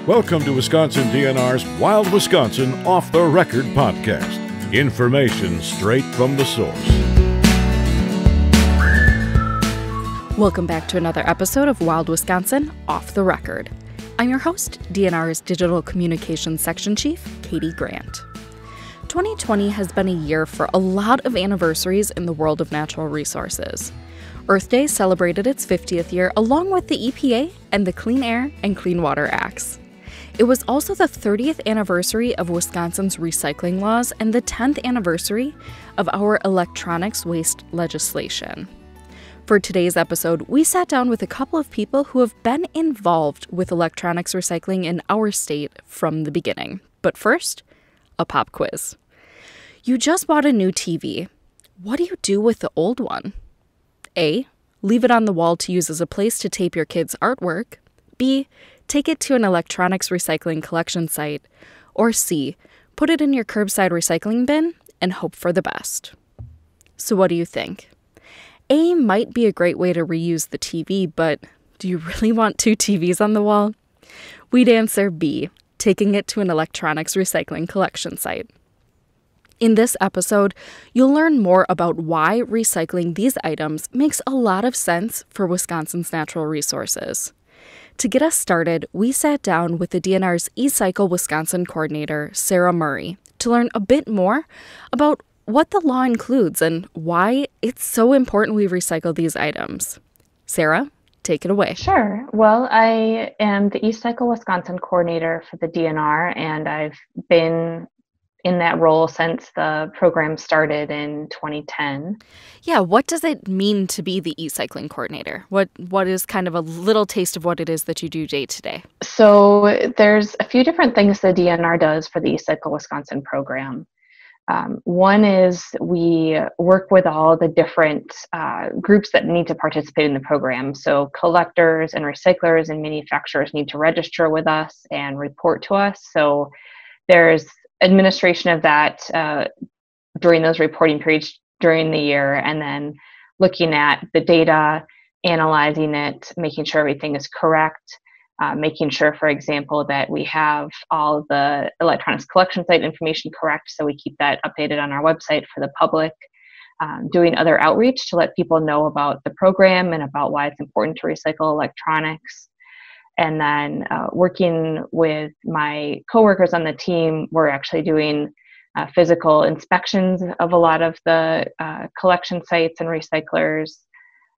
Welcome to Wisconsin DNR's Wild Wisconsin Off the Record podcast. Information straight from the source. Welcome back to another episode of Wild Wisconsin Off the Record. I'm your host, DNR's Digital Communications Section Chief, Katie Grant. 2020 has been a year for a lot of anniversaries in the world of natural resources. Earth Day celebrated its 50th year along with the EPA and the Clean Air and Clean Water Acts. It was also the 30th anniversary of Wisconsin's recycling laws and the 10th anniversary of our electronics waste legislation. For today's episode, we sat down with a couple of people who have been involved with electronics recycling in our state from the beginning. But first, a pop quiz. You just bought a new TV. What do you do with the old one? A. Leave it on the wall to use as a place to tape your kids' artwork. B. Take it to an electronics recycling collection site. Or C. Put it in your curbside recycling bin and hope for the best. So what do you think? A might be a great way to reuse the TV, but do you really want two TVs on the wall? We'd answer B. Taking it to an electronics recycling collection site. In this episode, you'll learn more about why recycling these items makes a lot of sense for Wisconsin's natural resources. To get us started, we sat down with the DNR's eCycle Wisconsin coordinator, Sarah Murray, to learn a bit more about what the law includes and why it's so important we recycle these items. Sarah, take it away. Sure. Well, I am the eCycle Wisconsin coordinator for the DNR, and I've been in that role since the program started in 2010. Yeah, what does it mean to be the e-cycling coordinator? What is kind of a little taste of what it is that you do day to day? So there's a few different things the DNR does for the eCycle Wisconsin program. One is we work with all the different groups that need to participate in the program. So collectors and recyclers and manufacturers need to register with us and report to us. So there's administration of that during those reporting periods during the year, and then looking at the data, analyzing it, making sure everything is correct, making sure, for example, that we have all the electronics collection site information correct, so we keep that updated on our website for the public, doing other outreach to let people know about the program and about why it's important to recycle electronics. And then working with my coworkers on the team, we're actually doing physical inspections of a lot of the collection sites and recyclers,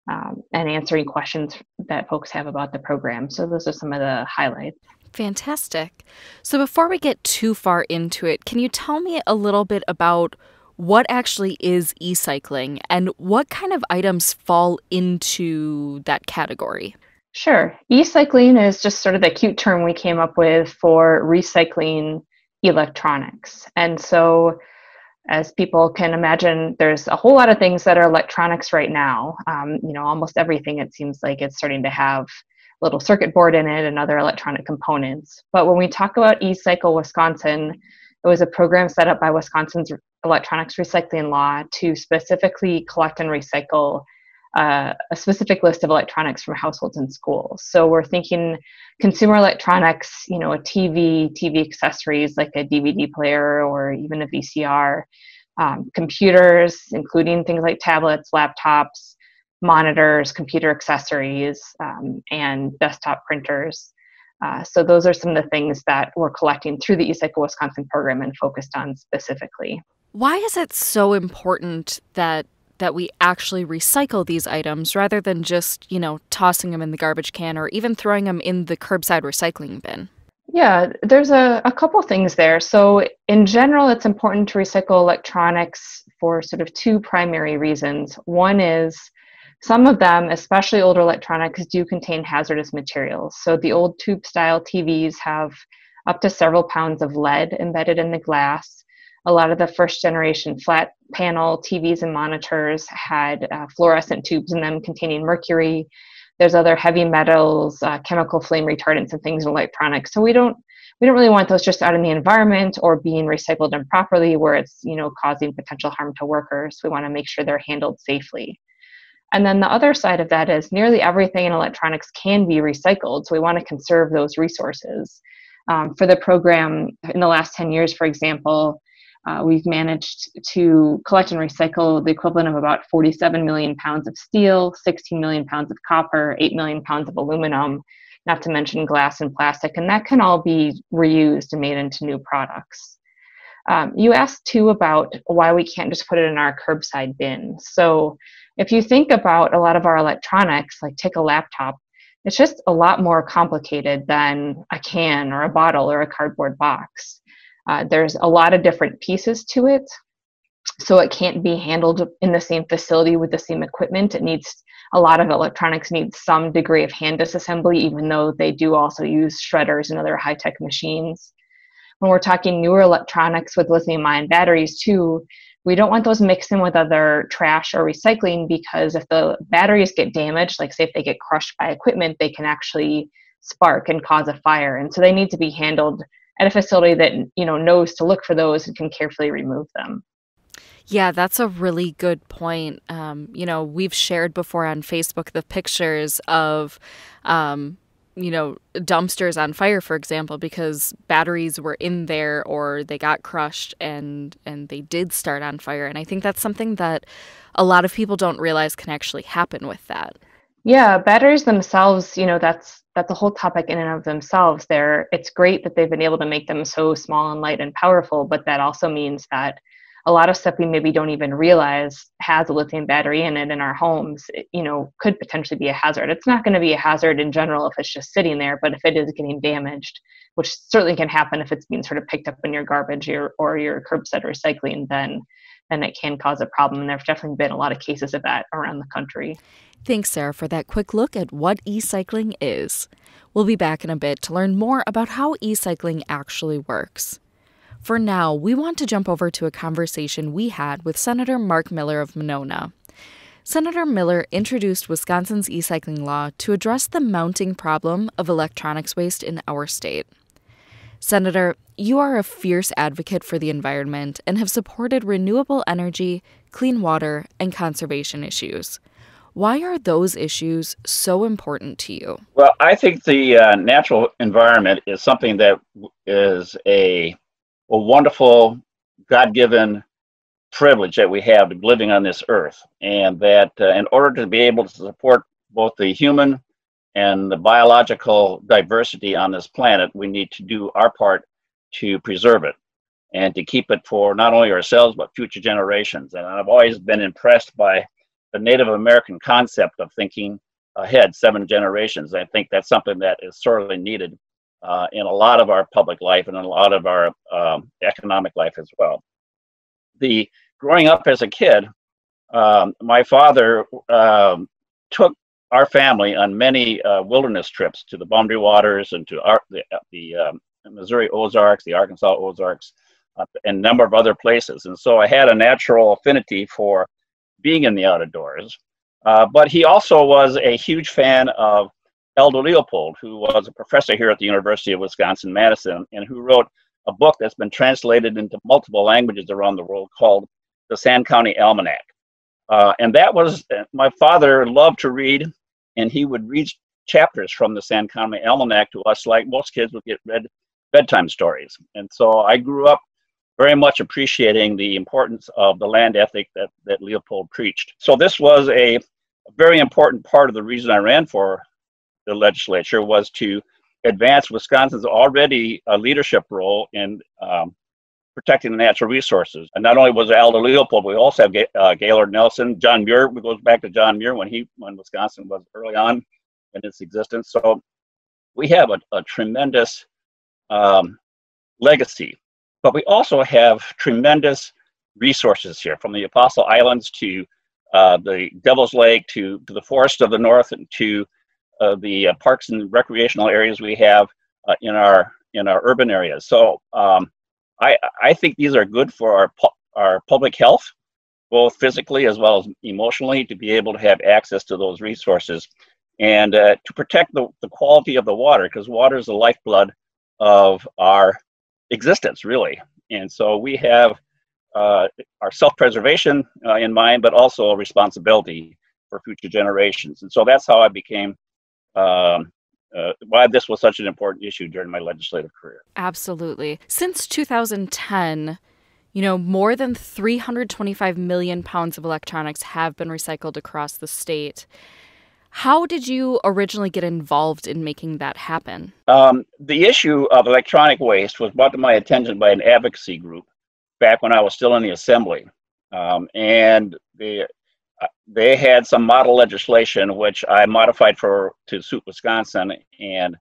and answering questions that folks have about the program. So those are some of the highlights. Fantastic. So before we get too far into it, can you tell me a little bit about what actually is e-cycling and what kind of items fall into that category? Sure. E-cycling is just sort of the cute term we came up with for recycling electronics. And so, as people can imagine, there's a whole lot of things that are electronics right now. Almost everything, it seems like it's starting to have a little circuit board in it and other electronic components. But when we talk about eCycle Wisconsin, it was a program set up by Wisconsin's electronics recycling law to specifically collect and recycle a specific list of electronics from households and schools. So we're thinking consumer electronics, a TV accessories like a DVD player or even a VCR, computers, including things like tablets, laptops, monitors, computer accessories, and desktop printers. So those are some of the things that we're collecting through the eCycle Wisconsin program and focused on specifically. Why is it so important that we actually recycle these items rather than just, tossing them in the garbage can or even throwing them in the curbside recycling bin? Yeah, there's a couple things there. So in general, it's important to recycle electronics for sort of two primary reasons. One is some of them, especially older electronics, do contain hazardous materials. So the old tube style TVs have up to several pounds of lead embedded in the glass. A lot of the first generation flat panel TVs and monitors had fluorescent tubes in them containing mercury. There's other heavy metals, chemical flame retardants and things in electronics. So we don't really want those just out in the environment or being recycled improperly where it's, causing potential harm to workers. We want to make sure they're handled safely. And then the other side of that is nearly everything in electronics can be recycled. So we want to conserve those resources. For the program in the last 10 years, for example, we've managed to collect and recycle the equivalent of about 47 million pounds of steel, 16 million pounds of copper, 8 million pounds of aluminum, not to mention glass and plastic, and that can all be reused and made into new products. You asked too about why we can't just put it in our curbside bin. So if you think about a lot of our electronics, like take a laptop, it's just a lot more complicated than a can or a bottle or a cardboard box. There's a lot of different pieces to it, so it can't be handled in the same facility with the same equipment. A lot of electronics need some degree of hand disassembly, even though they do also use shredders and other high-tech machines. When we're talking newer electronics with lithium-ion batteries too, we don't want those mixed in with other trash or recycling, because if the batteries get damaged, like say if they get crushed by equipment, they can actually spark and cause a fire. And so they need to be handled at a facility that knows to look for those and can carefully remove them. Yeah, that's a really good point. We've shared before on Facebook the pictures of dumpsters on fire, for example, because batteries were in there or they got crushed and they did start on fire. And I think that's something that a lot of people don't realize can actually happen with that. Yeah, batteries themselves, that's a whole topic in and of themselves. It's great that they've been able to make them so small and light and powerful, but that also means that a lot of stuff we maybe don't even realize has a lithium battery in it in our homes, could potentially be a hazard. It's not going to be a hazard in general if it's just sitting there, but if it is getting damaged, which certainly can happen if it's being sort of picked up in your garbage or your curbside recycling, then it can cause a problem. And there's definitely been a lot of cases of that around the country. Thanks, Sarah, for that quick look at what ecycling is. We'll be back in a bit to learn more about how ecycling actually works. For now, we want to jump over to a conversation we had with Senator Mark Miller of Monona. Senator Miller introduced Wisconsin's ecycling law to address the mounting problem of electronics waste in our state. Senator, you are a fierce advocate for the environment and have supported renewable energy, clean water, and conservation issues. Why are those issues so important to you? Well, I think the natural environment is something that is a wonderful, God-given privilege that we have of living on this earth, and that in order to be able to support both the human and the biological diversity on this planet, we need to do our part to preserve it and to keep it for not only ourselves, but future generations. And I've always been impressed by the Native American concept of thinking ahead 7 generations. I think that's something that is sorely needed in a lot of our public life and in a lot of our economic life as well. Growing up as a kid, my father took our family on many wilderness trips to the Boundary Waters and to the Missouri Ozarks, the Arkansas Ozarks, and a number of other places. And so I had a natural affinity for being in the outdoors. But he also was a huge fan of Aldo Leopold, who was a professor here at the University of Wisconsin-Madison, and who wrote a book that's been translated into multiple languages around the world called The Sand County Almanac. And that was, my father loved to read, and he would read chapters from the Sand County Almanac to us like most kids would get read bedtime stories. And so I grew up very much appreciating the importance of the land ethic that Leopold preached. So this was a very important part of the reason I ran for the legislature, was to advance Wisconsin's already leadership role in protecting the natural resources. And not only was it Aldo Leopold, we also have Gaylord Nelson, John Muir. It goes back to John Muir when Wisconsin was early on in its existence. So we have a tremendous legacy, but we also have tremendous resources here, from the Apostle Islands to the Devil's Lake to the forest of the north, and to the parks and recreational areas we have in our urban areas. So I think these are good for our public health, both physically as well as emotionally, to be able to have access to those resources, and to protect the quality of the water, because water is the lifeblood of our existence, really. And so we have our self-preservation in mind, but also a responsibility for future generations. And so that's how I became why this was such an important issue during my legislative career. Absolutely. Since 2010, more than 325 million pounds of electronics have been recycled across the state. How did you originally get involved in making that happen? The issue of electronic waste was brought to my attention by an advocacy group back when I was still in the assembly. And they had some model legislation which I modified to suit Wisconsin and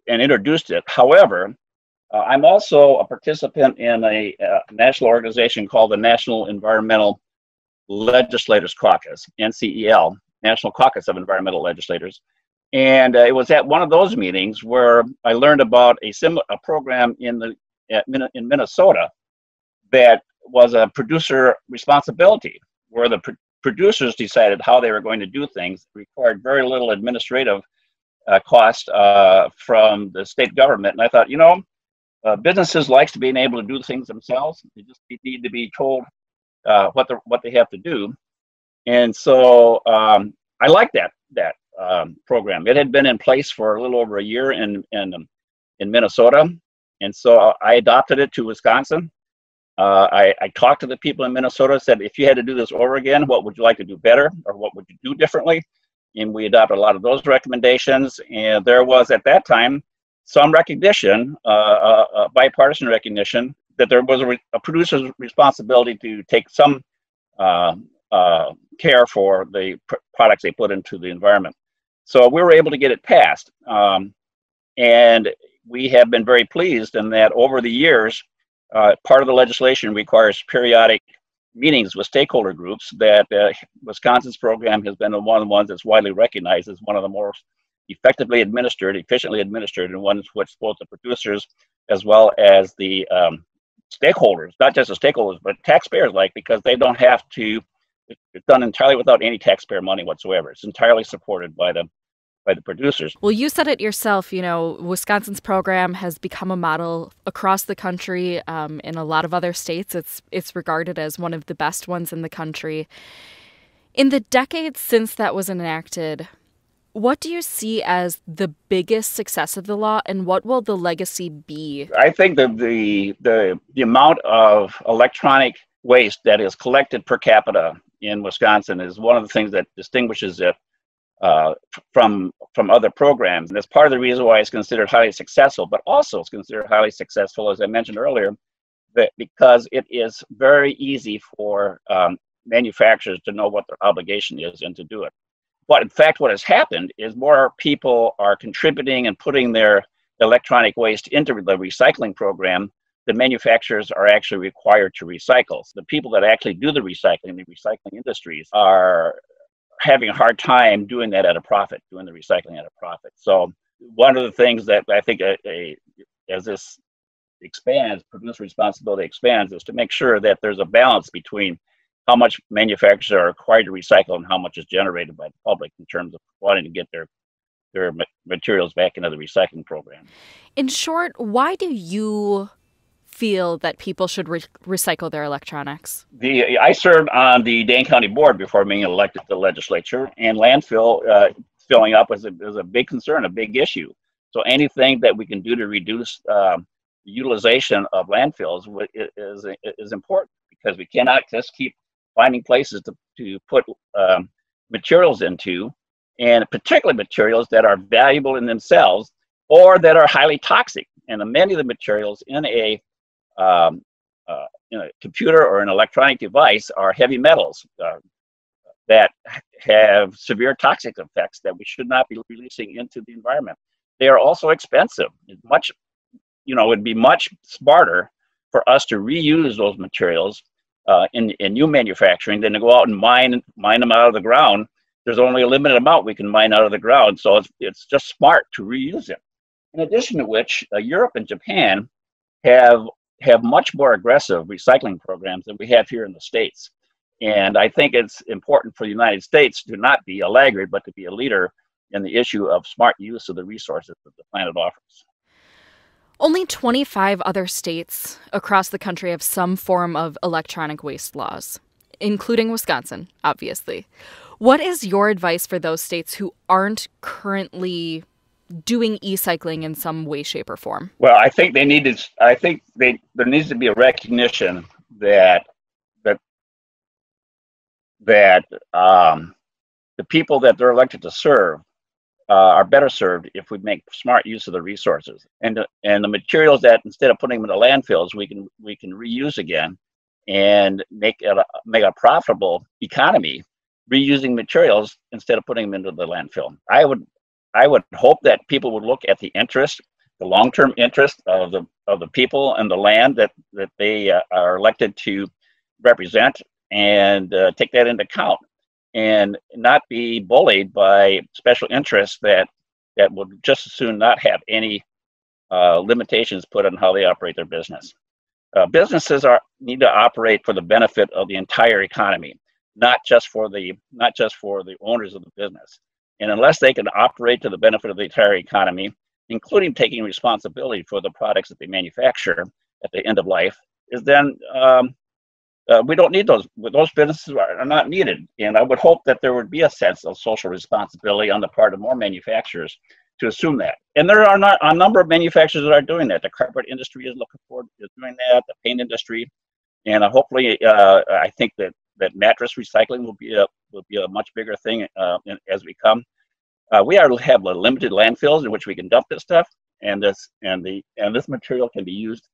introduced it. However, I'm also a participant in a national organization called the National Environmental Legislators Caucus, NCEL, National Caucus of Environmental Legislators. And it was at one of those meetings where I learned about a program in Minnesota that was a producer responsibility, where the producers decided how they were going to do things. It required very little administrative cost from the state government. And I thought, businesses likes to being able to do things themselves. They just need to be told what they have to do. And so I like that program. It had been in place for a little over a year in Minnesota, and so I adopted it to Wisconsin. I talked to the people in Minnesota, said, if you had to do this over again, what would you like to do better, or what would you do differently? And we adopted a lot of those recommendations. And there was, at that time, some recognition, bipartisan recognition, that there was a producer's responsibility to take some care for the products they put into the environment. So we were able to get it passed. And we have been very pleased in that over the years, part of the legislation requires periodic meetings with stakeholder groups. That Wisconsin's program has been one of the ones that's widely recognized as one of the most efficiently administered, and ones which both the producers as well as the stakeholders, not just the stakeholders, but taxpayers because they don't have to, it's done entirely without any taxpayer money whatsoever. It's entirely supported by the producers. Well, you said it yourself, Wisconsin's program has become a model across the country. In a lot of other states, it's regarded as one of the best ones in the country. In the decades since that was enacted, what do you see as the biggest success of the law, and what will the legacy be? I think that the amount of electronic waste that is collected per capita in Wisconsin is one of the things that distinguishes it from other programs. And that's part of the reason why it's considered highly successful, but also it's considered highly successful, as I mentioned earlier, because it is very easy for manufacturers to know what their obligation is and to do it. But in fact, what has happened is more people are contributing and putting their electronic waste into the recycling program than manufacturers are actually required to recycle. So the people that actually do the recycling industries, are having a hard time doing that at a profit, doing the recycling at a profit. So one of the things that I think as this expands, producer responsibility expands, is to make sure that there's a balance between how much manufacturers are required to recycle and how much is generated by the public in terms of wanting to get their materials back into the recycling program. In short, why do you feel that people should recycle their electronics? I served on the Dane County Board before being elected to the legislature, and landfill filling up is a big concern, a big issue. So anything that we can do to reduce utilization of landfills is important, because we cannot just keep finding places to put materials into, and particularly materials that are valuable in themselves or that are highly toxic. And many of the materials in a computer or an electronic device are heavy metals that have severe toxic effects that we should not be releasing into the environment. They are also expensive. It'd be much smarter for us to reuse those materials in new manufacturing than to go out and mine them out of the ground. There's only a limited amount we can mine out of the ground, so it's just smart to reuse it. In addition to which, Europe and Japan have much more aggressive recycling programs than we have here in the States. And I think it's important for the United States to not be a laggard, but to be a leader in the issue of smart use of the resources that the planet offers. Only 25 other states across the country have some form of electronic waste laws. including Wisconsin, obviously. What is your advice for those states who aren't currently doing e-cycling in some way, shape, or form? Well, I think there needs to be a recognition that the people that they're elected to serve are better served if we make smart use of the resources and the materials that, instead of putting them in the landfills, we can reuse again and make a profitable economy reusing materials instead of putting them into the landfill. I would hope that people would look at the long-term interest of the people and the land that they are elected to represent, and take that into account, and not be bullied by special interests that would just as soon not have any limitations put on how they operate their business. Businesses need to operate for the benefit of the entire economy, not just for the owners of the business. And unless they can operate to the benefit of the entire economy, including taking responsibility for the products that they manufacture at the end of life, then we don't need those. Those businesses are not needed. And I would hope that there would be a sense of social responsibility on the part of more manufacturers to assume that. And there are not a number of manufacturers that are doing that. The carpet industry is doing that, the paint industry, and hopefully, I think that mattress recycling will be a much bigger thing as we come. We have limited landfills in which we can dump this stuff, and this material can be used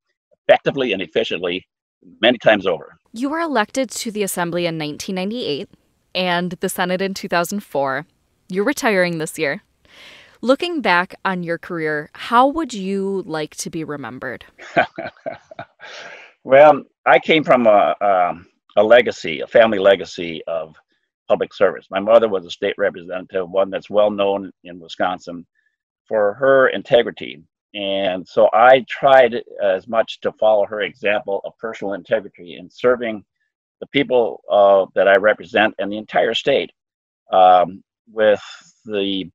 effectively and efficiently many times over. You were elected to the Assembly in 1998 and the Senate in 2004. You're retiring this year. Looking back on your career, how would you like to be remembered? Well, I came from a family legacy of public service. My mother was a state representative, one that's well known in Wisconsin for her integrity. And so I tried as much to follow her example of personal integrity in serving the people that I represent and the entire state with the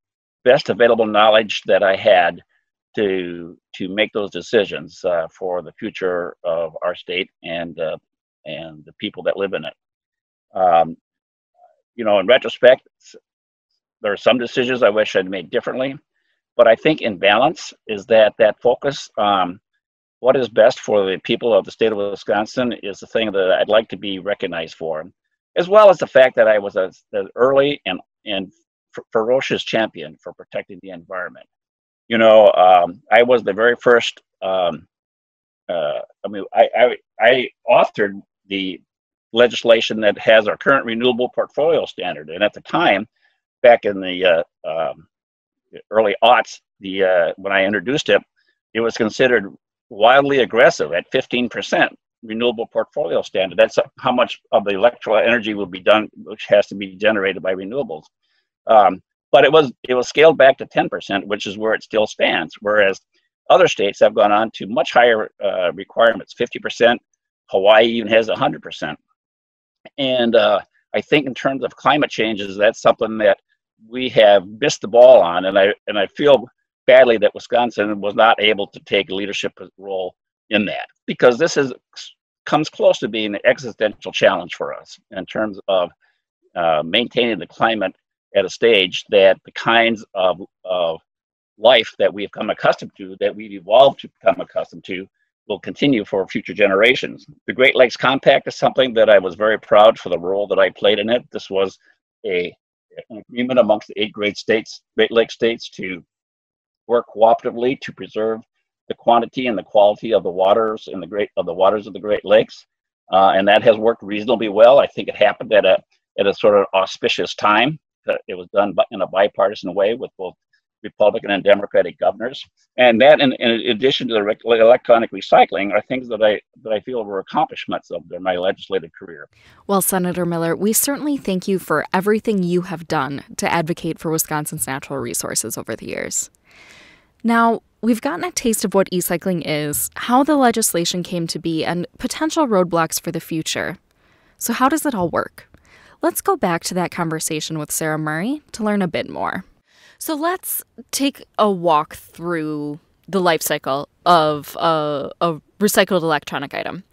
best available knowledge that I had to make those decisions for the future of our state and the people that live in it. In retrospect, there are some decisions I wish I'd made differently, but I think in balance is that focus on what is best for the people of the state of Wisconsin is the thing that I'd like to be recognized for, as well as the fact that I was an early and ferocious champion for protecting the environment. I was the very first. I authored the legislation that has our current renewable portfolio standard, and at the time, back in the early aughts, when I introduced it, it was considered wildly aggressive at 15% renewable portfolio standard. That's how much of the electrical energy will be done, which has to be generated by renewables. But it was scaled back to 10%, which is where it still stands. Whereas other states have gone on to much higher requirements, 50%. Hawaii even has 100%. And I think in terms of climate changes, that's something that we have missed the ball on. And I feel badly that Wisconsin was not able to take a leadership role in that, because this comes close to being an existential challenge for us in terms of maintaining the climate at a stage that the kinds of life that we've come accustomed to, that we've evolved to become accustomed to, will continue for future generations. The Great Lakes Compact is something that I was very proud for the role that I played in it. This was an agreement amongst the 8 Great Lakes states to work cooperatively to preserve the quantity and the quality of the waters of the Great Lakes, and that has worked reasonably well. I think it happened at a sort of auspicious time. It was done in a bipartisan way with both Republican and Democratic governors, and that, in addition to the electronic recycling, are things that I feel were accomplishments of my legislative career. Well, Senator Miller, we certainly thank you for everything you have done to advocate for Wisconsin's natural resources over the years. Now, we've gotten a taste of what ecycling is, how the legislation came to be, and potential roadblocks for the future. So how does it all work? Let's go back to that conversation with Sarah Murray to learn a bit more. So let's take a walk through the life cycle of a recycled electronic item.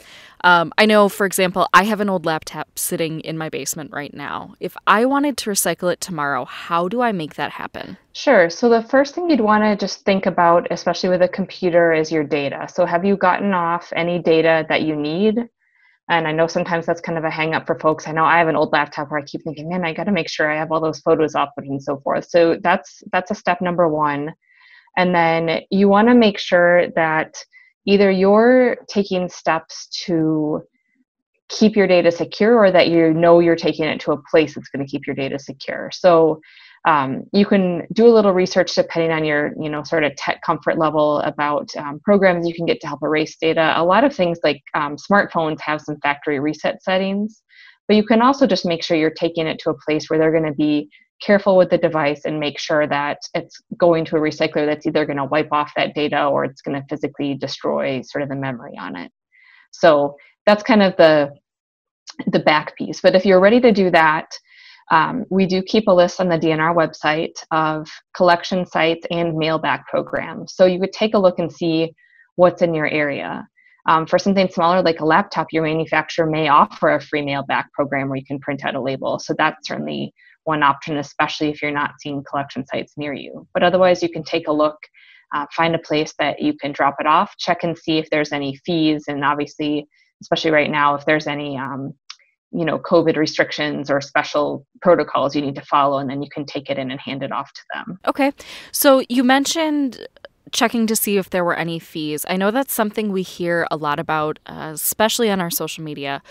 I know, for example, I have an old laptop sitting in my basement right now. If I wanted to recycle it tomorrow, how do I make that happen? Sure. So the first thing you'd want to just think about, especially with a computer, is your data. So have you gotten off any data that you need? And I know sometimes that's kind of a hang up for folks. I know I have an old laptop where I keep thinking, man, I got to make sure I have all those photos uploaded and so forth. So that's a step number one. And then you want to make sure that either you're taking steps to keep your data secure, or that you're taking it to a place that's going to keep your data secure. So you can do a little research depending on your, sort of tech comfort level about programs you can get to help erase data. A lot of things like smartphones have some factory reset settings, but you can also just make sure you're taking it to a place where they're going to be careful with the device and make sure that it's going to a recycler that's either going to wipe off that data or it's going to physically destroy sort of the memory on it. So that's kind of the back piece. But if you're ready to do that, we do keep a list on the DNR website of collection sites and mail back programs. So you could take a look and see what's in your area. For something smaller like a laptop, your manufacturer may offer a free mail back program where you can print out a label. So that's certainly one option, especially if you're not seeing collection sites near you. But otherwise, you can take a look, find a place that you can drop it off, check and see if there's any fees, and obviously, especially right now, if there's any COVID restrictions or special protocols you need to follow, and then you can take it in and hand it off to them. Okay. So you mentioned checking to see if there were any fees. I know that's something we hear a lot about, especially on our social media.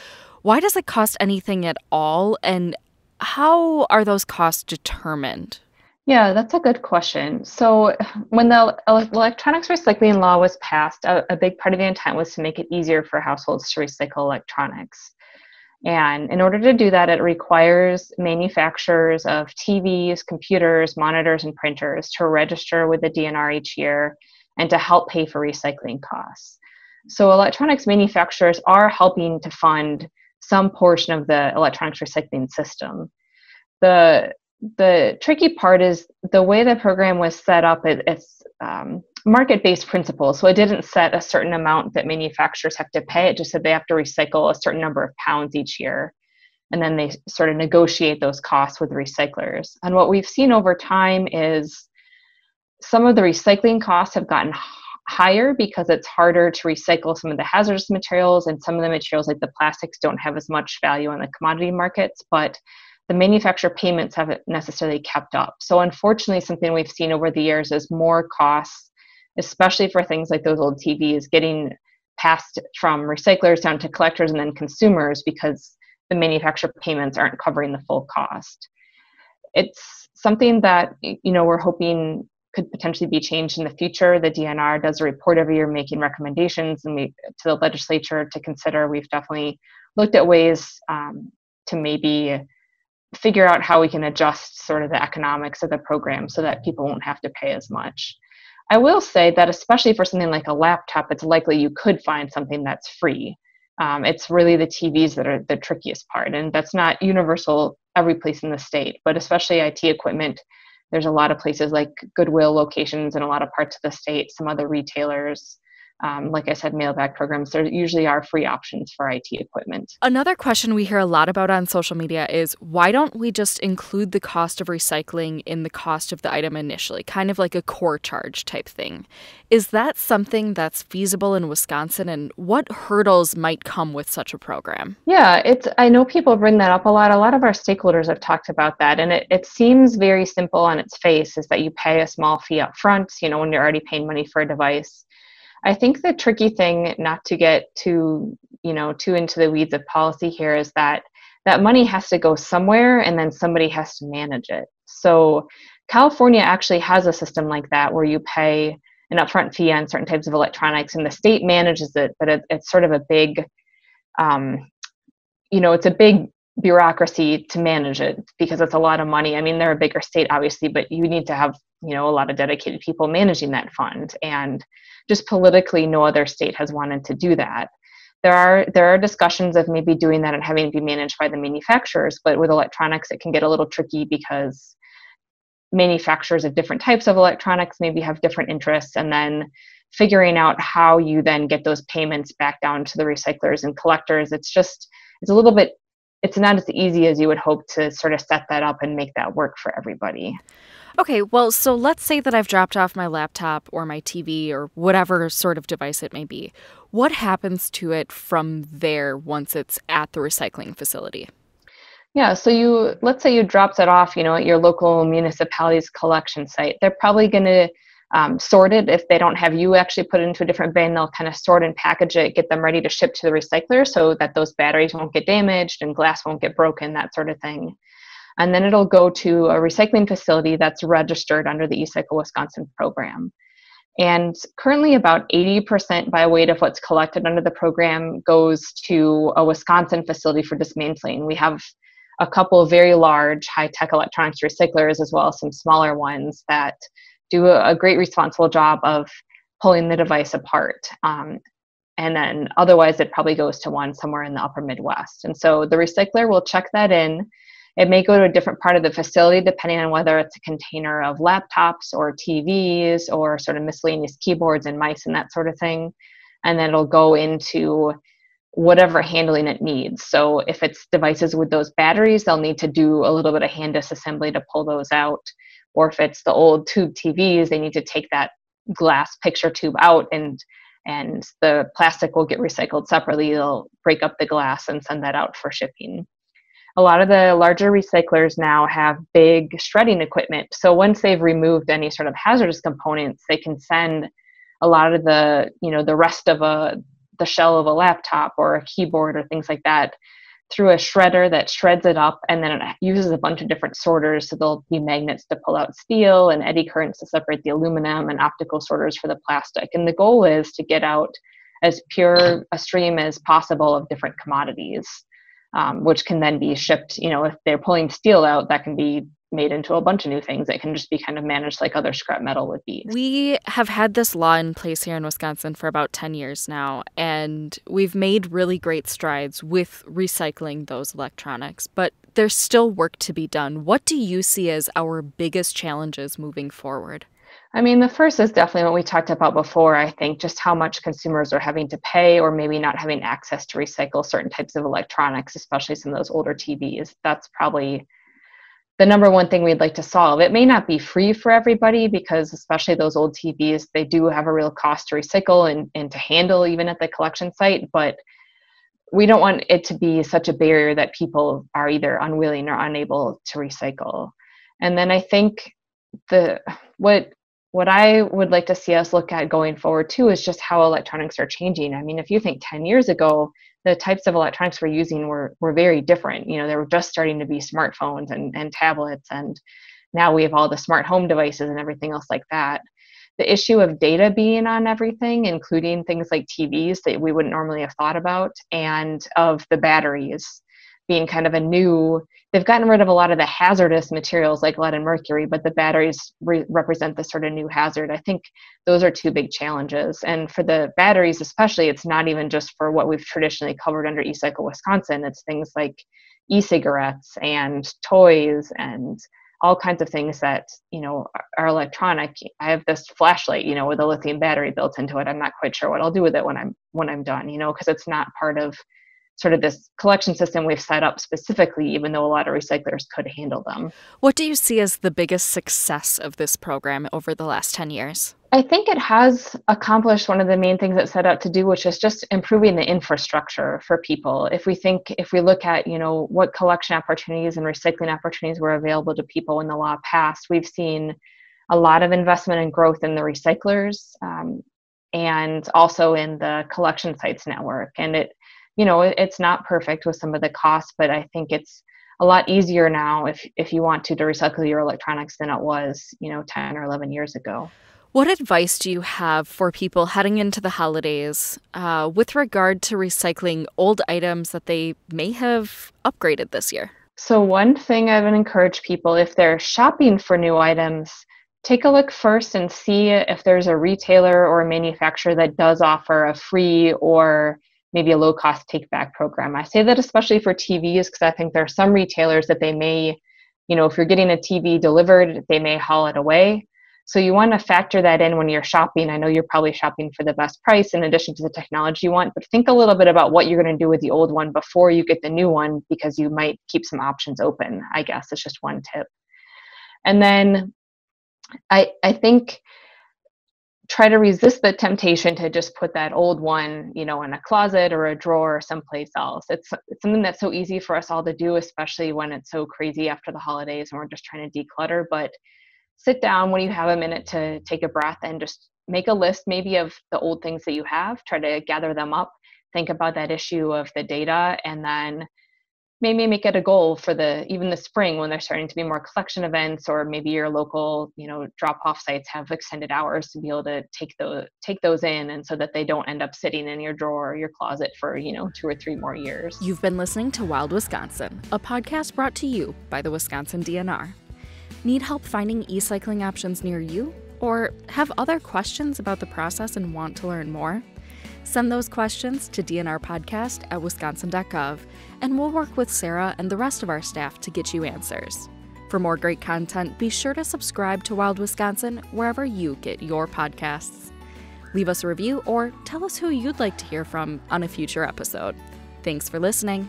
Why does it cost anything at all? And how are those costs determined? Yeah, that's a good question. So when the electronics recycling law was passed, a big part of the intent was to make it easier for households to recycle electronics. And in order to do that, it requires manufacturers of TVs, computers, monitors, and printers to register with the DNR each year and to help pay for recycling costs. So electronics manufacturers are helping to fund some portion of the electronics recycling system. The tricky part is the way the program was set up, it's market-based principles. So it didn't set a certain amount that manufacturers have to pay. It just said they have to recycle a certain number of pounds each year. And then they sort of negotiate those costs with recyclers. And what we've seen over time is some of the recycling costs have gotten higher because it's harder to recycle some of the hazardous materials, and some of the materials like the plastics don't have as much value on the commodity markets, but the manufacturer payments haven't necessarily kept up. So unfortunately, something we've seen over the years is more costs, especially for things like those old TVs, getting passed from recyclers down to collectors and then consumers because the manufacturer payments aren't covering the full cost. It's something that we're hoping could potentially be changed in the future. The DNR does a report every year making recommendations to the legislature to consider. We've definitely looked at ways to maybe figure out how we can adjust sort of the economics of the program so that people won't have to pay as much. I will say that especially for something like a laptop, it's likely you could find something that's free. It's really the TVs that are the trickiest part, and that's not universal every place in the state, but especially IT equipment. There's a lot of places like Goodwill locations in a lot of parts of the state, some other retailers. Like I said, mail-back programs, there usually are free options for IT equipment. Another question we hear a lot about on social media is, why don't we just include the cost of recycling in the cost of the item initially, kind of like a core charge type thing? Is that something that's feasible in Wisconsin, and what hurdles might come with such a program? Yeah, I know people bring that up a lot. A lot of our stakeholders have talked about that, and it seems very simple on its face, is that you pay a small fee up front, when you're already paying money for a device. I think the tricky thing, not to get too into the weeds of policy here, is that money has to go somewhere and then somebody has to manage it. So California actually has a system like that where you pay an upfront fee on certain types of electronics and the state manages it, but it's sort of a big, it's a big bureaucracy to manage it because it's a lot of money. I mean, they're a bigger state, obviously, but you need to have, a lot of dedicated people managing that fund. And just politically, no other state has wanted to do that. There are discussions of maybe doing that and having it be managed by the manufacturers, but with electronics, it can get a little tricky because manufacturers of different types of electronics maybe have different interests, and then figuring out how you then get those payments back down to the recyclers and collectors, it's a little bit, it's not as easy as you would hope to sort of set that up and make that work for everybody. Okay, well, so let's say that I've dropped off my laptop or my TV or whatever sort of device it may be. What happens to it from there once it's at the recycling facility? Yeah, so let's say you dropped it off, at your local municipality's collection site. They're probably going to sort it. If they don't have you actually put it into a different bin, they'll kind of sort and package it, get them ready to ship to the recycler so that those batteries won't get damaged and glass won't get broken, that sort of thing. And then it'll go to a recycling facility that's registered under the eCycle Wisconsin program. And currently about 80% by weight of what's collected under the program goes to a Wisconsin facility for dismantling. We have a couple of very large high-tech electronics recyclers as well as some smaller ones that do a great responsible job of pulling the device apart. And then otherwise it probably goes to one somewhere in the upper Midwest. And so the recycler will check that in. It may go to a different part of the facility depending on whether it's a container of laptops or TVs or sort of miscellaneous keyboards and mice and that sort of thing. And then it'll go into whatever handling it needs. So if it's devices with those batteries, they'll need to do a little bit of hand disassembly to pull those out. Or if it's the old tube TVs, they need to take that glass picture tube out and the plastic will get recycled separately. They'll break up the glass and send that out for shipping. A lot of the larger recyclers now have big shredding equipment. So once they've removed any sort of hazardous components, they can send a lot of the rest of the shell of a laptop or a keyboard or things like that through a shredder that shreds it up, and then it uses a bunch of different sorters. So there'll be magnets to pull out steel and eddy currents to separate the aluminum and optical sorters for the plastic. And the goal is to get out as pure a stream as possible of different commodities. Which can then be shipped, if they're pulling steel out, that can be made into a bunch of new things. It can just be kind of managed like other scrap metal would be. We have had this law in place here in Wisconsin for about 10 years now, and we've made really great strides with recycling those electronics, but there's still work to be done. What do you see as our biggest challenges moving forward? I mean, the first is definitely what we talked about before. I think just how much consumers are having to pay or maybe not having access to recycle certain types of electronics, especially some of those older TVs. That's probably the number one thing we'd like to solve. It may not be free for everybody because especially those old TVs, they do have a real cost to recycle and to handle even at the collection site, but we don't want it to be such a barrier that people are either unwilling or unable to recycle. And then I think what I would like to see us look at going forward too is just how electronics are changing. I mean, if you think 10 years ago, the types of electronics we're using were very different. There were just starting to be smartphones and tablets, and now we have all the smart home devices and everything else like that. The issue of data being on everything, including things like TVs that we wouldn't normally have thought about, and of the batteries being kind of they've gotten rid of a lot of the hazardous materials like lead and mercury, but the batteries represent the sort of new hazard. I think those are two big challenges. And for the batteries especially, it's not even just for what we've traditionally covered under eCycle Wisconsin. It's things like e-cigarettes and toys and all kinds of things that, are electronic. I have this flashlight, with a lithium battery built into it. I'm not quite sure what I'll do with it when I'm done, because it's not part of sort of this collection system we've set up specifically, even though a lot of recyclers could handle them. What do you see as the biggest success of this program over the last 10 years? I think it has accomplished one of the main things it set out to do, which is just improving the infrastructure for people. If we look at, what collection opportunities and recycling opportunities were available to people when the law passed, we've seen a lot of investment and growth in the recyclers and also in the collection sites network. And it's not perfect with some of the costs, but I think it's a lot easier now if you want to recycle your electronics than it was, 10 or 11 years ago. What advice do you have for people heading into the holidays with regard to recycling old items that they may have upgraded this year? So one thing I would encourage people, if they're shopping for new items, take a look first and see if there's a retailer or a manufacturer that does offer a free or maybe a low-cost take-back program. I say that especially for TVs because I think there are some retailers that they may, if you're getting a TV delivered, they may haul it away. So you want to factor that in when you're shopping. I know you're probably shopping for the best price in addition to the technology you want, but think a little bit about what you're going to do with the old one before you get the new one, because you might keep some options open, I guess. It's just one tip. And then I think try to resist the temptation to just put that old one, in a closet or a drawer or someplace else. It's something that's so easy for us all to do, especially when it's so crazy after the holidays and we're just trying to declutter. But sit down when you have a minute to take a breath and just make a list maybe of the old things that you have, try to gather them up, think about that issue of the data, and then maybe make it a goal for even the spring when there's starting to be more collection events, or maybe your local, drop-off sites have extended hours to be able to take those in, and so that they don't end up sitting in your drawer or your closet for, 2 or 3 more years. You've been listening to Wild Wisconsin, a podcast brought to you by the Wisconsin DNR. Need help finding e-cycling options near you? Or have other questions about the process and want to learn more? Send those questions to dnrpodcast@wisconsin.gov, and we'll work with Sarah and the rest of our staff to get you answers. For more great content, be sure to subscribe to Wild Wisconsin wherever you get your podcasts. Leave us a review or tell us who you'd like to hear from on a future episode. Thanks for listening.